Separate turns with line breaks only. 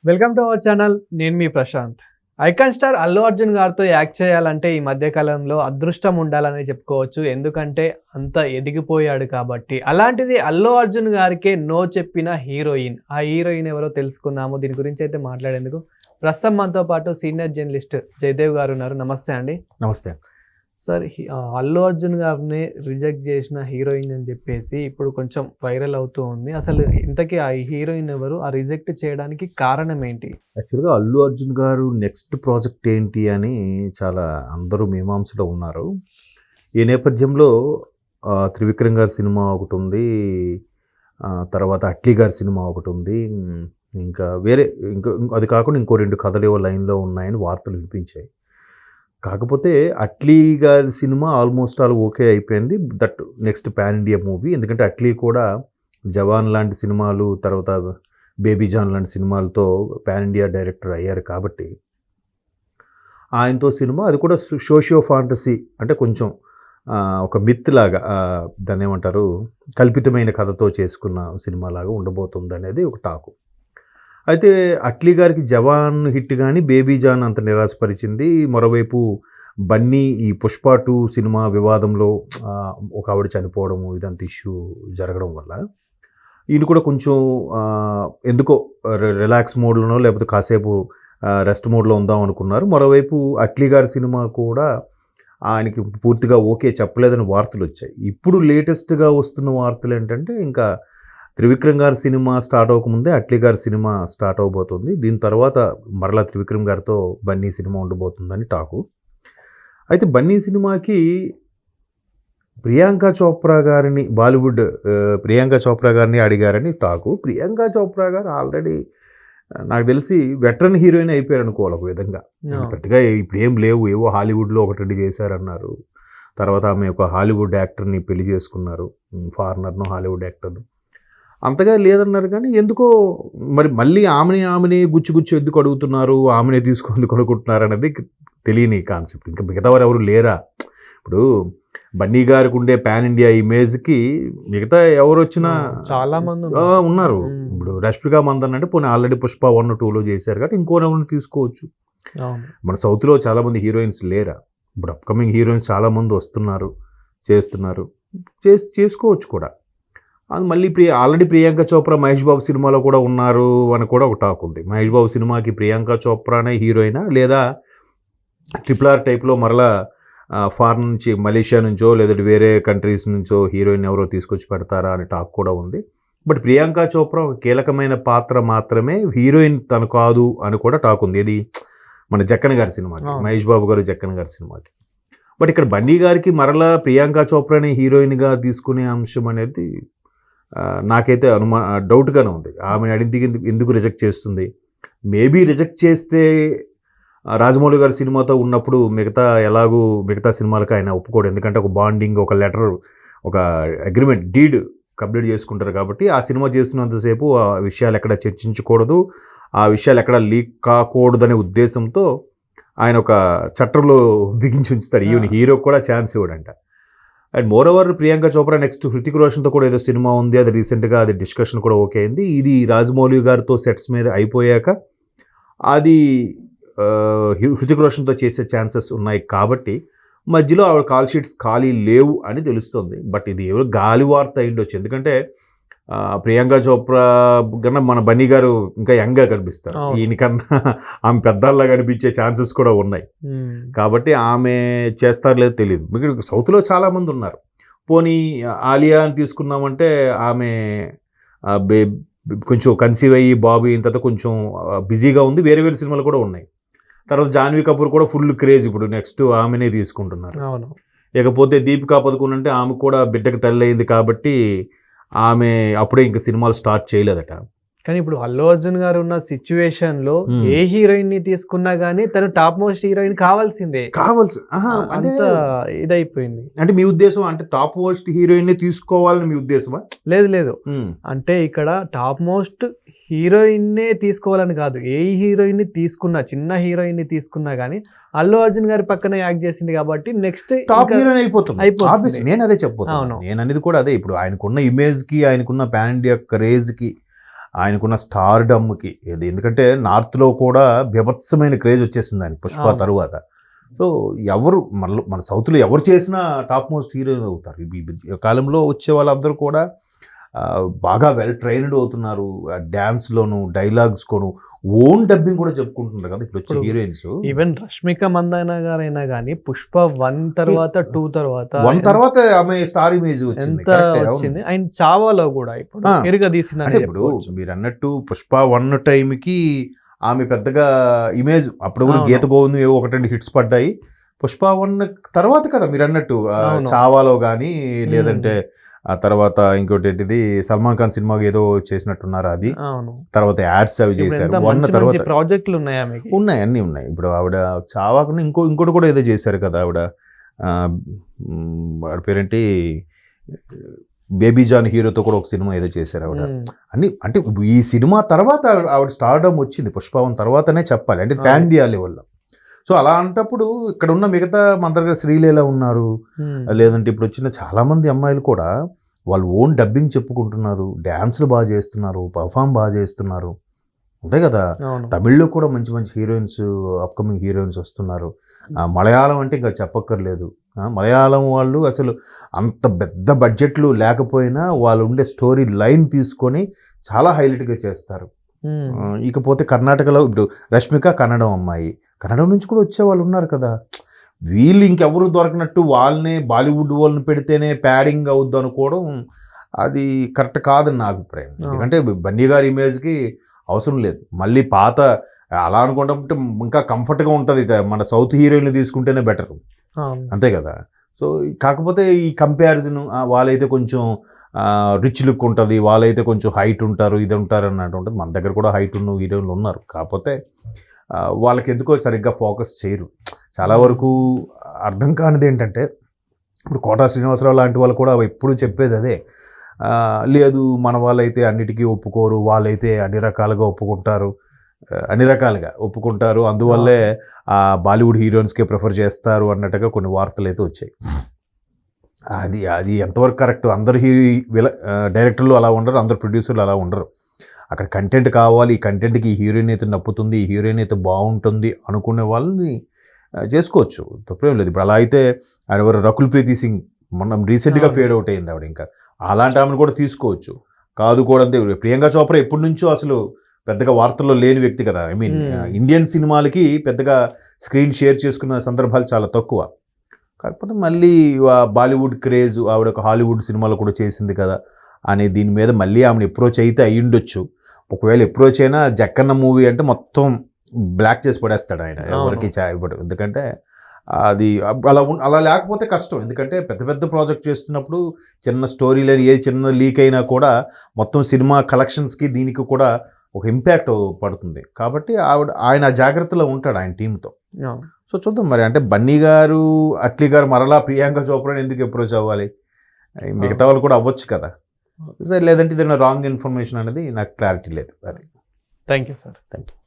Welcome to our channel. నేను మీ Prashanth. Icon star Allu Arjun గారితో act చేయాలంటే ఈ మధ్య కాలంలో అదృష్టం ఉండాలని చెప్పుకోవచ్చు. ఎందుకంటే అంత ఎదిగిపోయాడు కాబట్టి. అలాంటిది అల్లు అర్జున్ గారికే నో చెప్పిన హీరోయిన్. ఆ హీరోయిన్ ఎవరో తెలుసుకుందాము. దీని గురించి అయితే మాట్లాడేందుకు ప్రస్తుతం మనతో పాటు సీనియర్ జర్నలిస్ట్ జయదేవ్ గారు ఉన్నారు. నమస్తే అండి.
నమస్తే
సార్, అల్లు అర్జున్ గారిని రిజెక్ట్ చేసిన హీరోయిన్ అని చెప్పేసి ఇప్పుడు కొంచెం వైరల్ అవుతూ ఉంది. అసలు ఇంతకీ ఆ హీరోయిన్ ఎవరు? ఆ రిజెక్ట్ చేయడానికి కారణం ఏంటి?
యాక్చువల్గా అల్లు అర్జున్ గారు నెక్స్ట్ ప్రాజెక్ట్ ఏంటి అని చాలా అందరూ మీమాంసలో ఉన్నారు. ఈ నేపథ్యంలో త్రివిక్రమ్ గారి సినిమా ఒకటి ఉంది, తర్వాత అట్లీ గారి సినిమా ఒకటి ఉంది, ఇంకా వేరే అది కాకుండా ఇంకో 2 కథలు ఏవో లైన్లో ఉన్నాయని వార్తలు వినిపించాయి. కాకపోతే అట్లీ గారి సినిమా ఆల్మోస్ట్ ఆల్ ఓకే అయిపోయింది. That next pan India movie. ఎందుకంటే అట్లీ కూడా జవాన్ లాంటి సినిమాలు, తర్వాత బేబీ జాన్ లాంటి సినిమాలతో పాన్ ఇండియా డైరెక్టర్ అయ్యారు కాబట్టి ఆయనతో సినిమా, అది కూడా సోషియో ఫాంటసీ, అంటే కొంచెం ఒక మిత్ లాగా, దాన్ని ఏమంటారు, కల్పితమైన కథతో చేసుకున్న సినిమా లాగా ఉండబోతుంది అనేది ఒక టాకు. అయితే అట్లీ గారికి జవాన్ హిట్ కానీ బేబీ జాన్ అంత నిరాశపరిచింది. మరోవైపు బన్నీ ఈ పుష్ప 2 సినిమా వివాదంలో ఒక ఆవిడ చనిపోవడము, ఇదంతా ఇష్యూ జరగడం వల్ల ఈయన కూడా కొంచెం ఎందుకో రిలాక్స్ మోడ్లోనో లేకపోతే కాసేపు రెస్ట్ మోడ్లో ఉందాం అనుకున్నారు. మరోవైపు అట్లీ గారి సినిమా కూడా ఆయనకి పూర్తిగా ఓకే చెప్పలేదని వార్తలు వచ్చాయి. ఇప్పుడు లేటెస్ట్గా వస్తున్న వార్తలు ఏంటంటే, ఇంకా త్రివిక్రమ్ గారి సినిమా స్టార్ట్ అవ్వకముందే అట్లీ గారి సినిమా స్టార్ట్ అవబోతుంది. దీని తర్వాత మరలా త్రివిక్రమ్ గారితో బన్నీ సినిమా ఉండబోతుందని టాకు. అయితే బన్నీ సినిమాకి ప్రియాంక చోప్రా గారిని, బాలీవుడ్ ప్రియాంక చోప్రా గారిని అడిగారని టాకు. ప్రియాంక చోప్రా గారు ఆల్రెడీ నాకు తెలిసి వెటరన్ హీరోయిన్ అయిపోయారు అనుకోవాలి ఒక విధంగా. పెద్దగా ఇప్పుడు ఏం లేవు, ఏవో హాలీవుడ్లో 1-2 చేశారన్నారు. తర్వాత ఆమె ఒక హాలీవుడ్ యాక్టర్ని పెళ్లి చేసుకున్నారు, ఫారినర్ను హాలీవుడ్ యాక్టర్ను. అంతగా లేదన్నారు. కానీ ఎందుకో మరి మళ్ళీ ఆమెనే గుచ్చి ఎందుకు అడుగుతున్నారు, ఆమెనే ఎందుకు అనుకుంటున్నారు అనేది తెలియని కాన్సెప్ట్. ఇంకా మిగతా వారు ఎవరు లేరా? ఇప్పుడు బన్నీ గారికి ఉండే పాన్ ఇండియా ఇమేజ్కి మిగతా ఎవరు వచ్చినా
చాలా మంది
ఉన్నారు. ఇప్పుడు రష్మిక మందన్ అంటే పోనీ ఆల్రెడీ పుష్ప 1, 2లో చేశారు కాబట్టి ఇంకోనెవరిని తీసుకోవచ్చు. మన సౌత్లో చాలామంది హీరోయిన్స్ లేరా? ఇప్పుడు అప్కమింగ్ హీరోయిన్స్ చాలామంది వస్తున్నారు, చేస్తున్నారు, చేసుకోవచ్చు కూడా. అది మళ్ళీ ఆల్రెడీ ప్రియాంక చోప్రా మహేష్ బాబు సినిమాలో కూడా ఉన్నారు అని కూడా ఒక టాక్ ఉంది. మహేష్ బాబు సినిమాకి ప్రియాంక చోప్రానే హీరోయినా, లేదా RRR టైప్లో మరలా ఫారెన్ నుంచి, మలేషియా నుంచో లేదంటే వేరే కంట్రీస్ నుంచో హీరోయిన్ ఎవరో తీసుకొచ్చి పెడతారా అని టాక్ కూడా ఉంది. బట్ ప్రియాంక చోప్రా ఒక కీలకమైన పాత్ర మాత్రమే, హీరోయిన్ తను కాదు అని కూడా టాక్ ఉంది. ఇది మన జక్కన్ గారి సినిమాకి, మహేష్ బాబు గారు జక్కన్ గారి సినిమాకి. బట్ ఇక్కడ బన్నీ గారికి మరలా ప్రియాంక చోప్రాని హీరోయిన్గా తీసుకునే అంశం అనేది నాకైతే డౌట్గానే ఉంది. ఆమెను అడిగి ఎందుకు రిజెక్ట్ చేస్తుంది? మేబీ రిజెక్ట్ చేస్తే రాజమౌళి గారి సినిమాతో ఉన్నప్పుడు మిగతా సినిమాలకు ఆయన ఒప్పుకోడు. ఎందుకంటే ఒక బాండింగ్, ఒక లెటర్, ఒక అగ్రిమెంట్, డీడ్ కంప్లీట్ చేసుకుంటారు కాబట్టి ఆ సినిమా చేస్తున్నంతసేపు ఆ విషయాలు ఎక్కడ చర్చించకూడదు, ఆ విషయాలు ఎక్కడ లీక్ కాకూడదనే ఉద్దేశంతో ఆయన ఒక చట్టంలో బిగించి ఉంచుతారు. ఈవెన్ హీరోకి కూడా ఛాన్స్ ఇవ్వడంట. And moreover Priyanka Chopra next Hrithik రోషన్తో కూడా ఏదో సినిమా ఉంది, అది రీసెంట్గా అది డిస్కషన్ కూడా ఓకే అయింది. ఇది రాజమౌళి గారితో సెట్స్ మీద అయిపోయాక అది హృతిక్ రోషన్తో చేసే ఛాన్సెస్ ఉన్నాయి కాబట్టి మధ్యలో ఆవిడ కాల్ షీట్స్ ఖాళీ లేవు అని తెలుస్తుంది. బట్ ఇది ఎవరు గాలి వార్త అయ్యిండొచ్చు. ఎందుకంటే ప్రియాంక చోప్రా కన్నా మన బన్నీ గారు ఇంకా యంగ్గా కనిపిస్తారు. ఈయనకన్నా ఆమె పెద్దల్లా కనిపించే ఛాన్సెస్ కూడా ఉన్నాయి. కాబట్టి ఆమె చేస్తారో లేదో తెలియదు. మీకు సౌత్లో చాలామంది ఉన్నారు. పోనీ ఆలియా అని తీసుకున్నామంటే ఆమె కొంచెం కన్సీవ్ అయ్యి బాబు ఇంత కొంచెం బిజీగా ఉంది. వేరే సినిమాలు కూడా ఉన్నాయి. తర్వాత జాన్వీ కపూర్ కూడా ఫుల్ క్రేజ్, ఇప్పుడు నెక్స్ట్ ఆమెనే తీసుకుంటున్నారు. ఇకపోతే దీపికా పదుకొనె అంటే ఆమె కూడా బిడ్డకు తల్లి అయింది కాబట్టి ఆమె అప్పుడే ఇంకా సినిమాలు స్టార్ట్ చేయలేదట.
కానీ ఇప్పుడు అల్లు అర్జున్ గారు ఉన్న సిచ్యువేషన్లో ఏ హీరోయిన్ ని తీసుకున్నా గానీ తను టాప్ మోస్ట్ హీరోయిన్ కావాల్సిందే. అంత ఇదైపోయింది.
అంటే మీ ఉద్దేశం అంటే టాప్ మోస్ట్ హీరోయిన్ తీసుకోవాలని మీ ఉద్దేశమా?
లేదు. అంటే ఇక్కడ టాప్ మోస్ట్ హీరోయిన్ తీసుకోవాలని కాదు. ఏ హీరోయిన్ ని తీసుకున్నా, చిన్న హీరోయిన్ ని తీసుకున్నా గానీ అల్లు అర్జున్ గారి పక్కన యాక్ట్ చేసింది కాబట్టి నెక్స్ట్
టాప్ హీరోయిన్ అయిపోతుంది. నేను అదే చెప్పాను. నేను అనేది కూడా అదే. ఇప్పుడు ఆయనకున్న ఇమేజ్ కి, ఆయనకున్న పాన్ ఇండియా క్రేజ్ కి ఆయనకున్న స్టార్డమ్కి ఇది, ఎందుకంటే నార్త్లో కూడా బీభత్సమైన క్రేజ్ వచ్చేసింది ఆయన పుష్ప
అవును.
తరువాత. సో ఎవరు మన సౌత్లో ఎవరు చేసినా టాప్ మోస్ట్ హీరో అవుతారు. ఈ కాలంలో వచ్చే వాళ్ళందరూ కూడా బాగా వెల్ ట్రైన్డ్ అవుతున్నారు. డ్యాన్స్లోను డైలాగ్స్లోను ఓన్ డబ్బింగ్ కూడా చెప్పుకుంటున్నారు కదా ఇప్పుడు వచ్చే
ఇప్పుడు
హీరోయిన్స్.
ఈవెన్ రష్మిక మందాన గారైనా కానీ పుష్ప 1 తర్వాత 2 తర్వాత
1 తర్వాత ఆమె స్టార్ ఇమేజ్ వచ్చింది.
ఎంత
కరెక్టే, అవును.
వచ్చింది. అండ్ చావాలో కూడా ఇప్పుడు
ఆ,
ఎరుగదీసిన
అంటే ఇప్పుడు మీరు అన్నట్టు పుష్ప 1 టైంకి ఆమె పెద్దగా ఇమేజ్ అప్పుడు కూడా
అవును.
గీత గోవిందం ఏవో 1-2 హిట్స్ పడ్డాయి. పుష్ప 1 తర్వాత కదా మీరు అన్నట్టు
అవును.
చావాలో కానీ లేదంటే ఆ తర్వాత ఇంకోటి ఏంటిది సల్మాన్ ఖాన్ సినిమాకి ఏదో చేసినట్టున్నారు అది.
అవును.
తర్వాత యాడ్స్ అవి
ఇప్పుడు
చేశారు.
ఎంత
1
మంచి
తర్వాత
మంచి ప్రాజెక్టులు ఉన్నాయి ఆమెకి.
ఉన్నాయి, అన్నీ ఉన్నాయి. ఇప్పుడు ఆవిడ చావాకుండా ఇంకోటి కూడా ఏదో చేశారు కదా ఆవిడ. వాడి పేరేంటి, బేబీ జాన్ హీరోతో కూడా ఒక సినిమా ఏదో చేశారు ఆవిడ. అన్ని అంటే ఈ సినిమా తర్వాత ఆవిడ స్టార్డమ్ వచ్చింది పుష్ప 1 తర్వాతనే చెప్పాలి, అంటే పాన్ ఇండియా లెవెల్లో. సో అలా అంటప్పుడు ఇక్కడ ఉన్న మిగతా మన దగ్గర శ్రీలీల ఉన్నారు, లేదంటే ఇప్పుడు వచ్చిన చాలామంది అమ్మాయిలు కూడా వాళ్ళు ఓన్ డబ్బింగ్ చెప్పుకుంటున్నారు, డ్యాన్స్లు బాగా చేస్తున్నారు, పర్ఫామ్ బాగా చేస్తున్నారు, అంతే కదా.
అవును.
తమిళ్లో కూడా మంచి మంచి హీరోయిన్స్, అప్కమింగ్ హీరోయిన్స్ వస్తున్నారు. మలయాళం అంటే ఇంకా చెప్పక్కర్లేదు. మలయాళం వాళ్ళు అసలు అంత పెద్ద బడ్జెట్లు లేకపోయినా వాళ్ళు ఉండే స్టోరీ లైన్ తీసుకొని చాలా హైలైట్గా చేస్తారు. ఇకపోతే కర్ణాటకలో ఇప్పుడు రష్మిక కన్నడం అమ్మాయి, కన్నడం నుంచి కూడా వచ్చే వాళ్ళు ఉన్నారు కదా. వీళ్ళు ఇంకెవరు దొరకనట్టు వాళ్ళనే బాలీవుడ్ వాళ్ళని పెడితేనే ప్యాడింగ్ అవుద్ది అనుకోవడం అది కరెక్ట్ కాదని నా అభిప్రాయం. ఎందుకంటే బన్నీ గారి ఇమేజ్కి అవసరం లేదు. మళ్ళీ పాత అలా అనుకుంటే ఇంకా కంఫర్ట్గా ఉంటుంది. మన సౌత్ హీరోయిన్లు తీసుకుంటేనే బెటర్, అంతే కదా. సో కాకపోతే ఈ కంపారిజన్ వాళ్ళైతే కొంచెం రిచ్ లుక్ ఉంటుంది, వాళ్ళైతే కొంచెం హైట్ ఉంటారు, ఇది ఉంటారు అన్నట్టు ఉంటుంది. మన దగ్గర కూడా హైట్ ఉన్న హీరోయిన్లు ఉన్నారు. కాకపోతే వాళ్ళకి ఎందుకో సరిగ్గా ఫోకస్ చేయరు. చాలా వరకు అర్థం కానిది ఏంటంటే ఇప్పుడు కోటా శ్రీనివాసరావు లాంటి వాళ్ళు కూడా ఎప్పుడు చెప్పేది అదే, లేదు మన వాళ్ళైతే అన్నిటికీ ఒప్పుకోరు, వాళ్ళైతే అన్ని రకాలుగా ఒప్పుకుంటారు, అందువల్లే బాలీవుడ్ హీరోయిన్స్కే ప్రిఫర్ చేస్తారు అన్నట్టుగా కొన్ని వార్తలు అయితే వచ్చాయి. అది ఎంతవరకు కరెక్ట్? అందరు డైరెక్టర్లు అలా ఉండరు, అందరు ప్రొడ్యూసర్లు అలా ఉండరు. అక్కడ కంటెంట్ కావాలి, ఈ కంటెంట్కి ఈ హీరోయిన్ అయితే నప్పుతుంది, ఈ హీరోయిన్ అయితే బాగుంటుంది అనుకునే వాళ్ళని చేసుకోవచ్చు, తప్పేం లేదు. ఇప్పుడు అలా అయితే ఆయన ఎవరు రకుల్ ప్రీతి సింగ్ మనం రీసెంట్గా ఫేడ్ అవుట్ అయింది ఆవిడ, ఇంకా అలాంటి ఆమెను కూడా తీసుకోవచ్చు. కాదు కూడా అంతే. ప్రియాంక చోప్రా ఎప్పటి నుంచో అసలు పెద్దగా వార్తల్లో లేని వ్యక్తి కదా. ఐ మీన్ ఇండియన్ సినిమాలకి పెద్దగా స్క్రీన్ షేర్ చేసుకున్న సందర్భాలు చాలా తక్కువ. కాకపోతే మళ్ళీ బాలీవుడ్ క్రేజ్, ఆవిడ ఒక హాలీవుడ్ సినిమాలో కూడా చేసింది కదా అనే దీని మీద మళ్ళీ ఆమెను అప్రోచ్ అయితే అయ్యుండొచ్చు. ఒకవేళ అప్రోచ్ అయినా జక్కన్న మూవీ అంటే మొత్తం బ్లాక్ చేసి పడేస్తాడు ఆయన, ఎవరికి ఇవ్వడు. ఎందుకంటే అది అలా లేకపోతే కష్టం. ఎందుకంటే పెద్ద పెద్ద ప్రాజెక్ట్ చేస్తున్నప్పుడు చిన్న స్టోరీ లైన్ ఏ చిన్న లీక్ అయినా కూడా మొత్తం సినిమా కలెక్షన్స్కి దీనికి కూడా ఒక ఇంపాక్ట్ పడుతుంది. కాబట్టి ఆయన జాగ్రత్తలో ఉంటాడు ఆయన టీంతో. సో చూద్దాం మరి. అంటే బన్నీ గారు, అట్లీ గారు మరలా ప్రియాంక చోప్రాని ఎందుకు అప్రోచ్ అవ్వాలి? మిగతా వాళ్ళు కూడా అవ్వచ్చు కదా. లేదంటే ఇది రాంగ్ ఇన్ఫర్మేషన్ అనేది నాకు క్లారిటీ లేదు. అది
thank you sir.
Thank you.